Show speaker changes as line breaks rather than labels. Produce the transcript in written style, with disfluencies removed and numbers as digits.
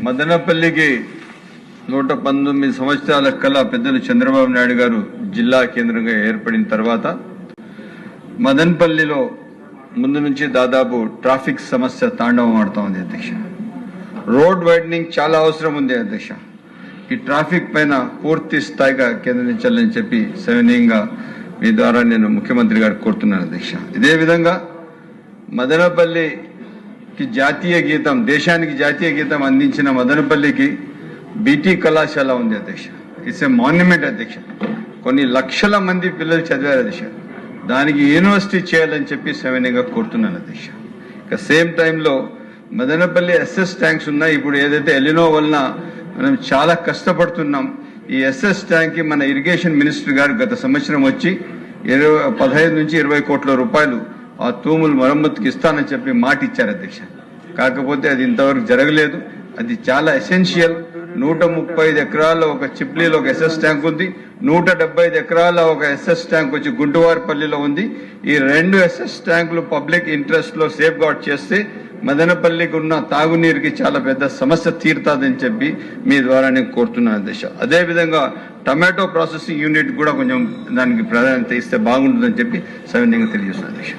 మదనపల్లికి 119 సంవత్సరాల కల పెద్దలు చంద్రబాబు నాయుడు గారు జిల్లా కేంద్రంగా ఏర్పడిన తర్వాత మదనపల్లిలో ముందు నుంచి దాదాపు ట్రాఫిక్ సమస్య తాండవం ఆడుతూ ఉంది అధ్యక్ష. రోడ్ వైడనింగ్ చాలా అవసరం ఉంది అధ్యక్ష. ఈ ట్రాఫిక్ పైన పూర్తి స్థాయిగా కేంద్రీకరించాలని చెప్పి సవినయంగా మీ ద్వారా నేను ముఖ్యమంత్రి గారికి కోరుతున్నాను అధ్యక్ష. ఇదే విధంగా మదనపల్లికి జాతీయ గీతం, దేశానికి జాతీయ గీతం అందించిన మదనపల్లికి బీటీ కళాశాల ఉంది అధ్యక్ష. ఇట్స్ ఏ మాన్యుమెంట్ అధ్యక్ష. కొన్ని లక్షల మంది పిల్లలు చదివారు అధ్యక్ష. దానికి యూనివర్సిటీ చేయాలని చెప్పి సవినయంగా కోరుతున్నాను అధ్యక్ష. ఇక సేమ్ టైంలో మదనపల్లి ఎస్ఎస్ ట్యాంక్స్ ఉన్నాయి. ఇప్పుడు ఏదైతే ఎలినో వలన మనం చాలా కష్టపడుతున్నాం. ఈ ఎస్ఎస్ ట్యాంక్ కి మన ఇరిగేషన్ మినిస్టర్ గారు గత సంవత్సరం వచ్చి 15 నుంచి 20 కోట్ల రూపాయలు ఆ తూములు మరమ్మతుకి ఇస్తానని చెప్పి మాట ఇచ్చారు అధ్యక్ష. కాకపోతే అది ఇంతవరకు జరగలేదు. అది చాలా ఎసెన్షియల్. 135 ఎకరాల ఒక చిప్లీలో ఒక ఎస్ఎస్ ట్యాంక్ ఉంది. 175 ఎకరాల ఒక ఎస్ఎస్ ట్యాంక్ వచ్చి గుంటువారిపల్లిలో ఉంది. ఈ 2 ఎస్ఎస్ ట్యాంకులు పబ్లిక్ ఇంట్రెస్ట్ లో సేఫ్ గార్డ్ చేస్తే మదనపల్లికి ఉన్న తాగునీరుకి చాలా పెద్ద సమస్య తీరుతుందని చెప్పి మీ ద్వారా నేను కోరుతున్నాను అధ్యక్ష. అదేవిధంగా టమాటో ప్రాసెసింగ్ యూనిట్ కూడా కొంచెం దానికి ప్రాధాన్యత ఇస్తే బాగుంటుందని చెప్పి సవినయంగా తెలియజేస్తున్నాను అధ్యక్ష.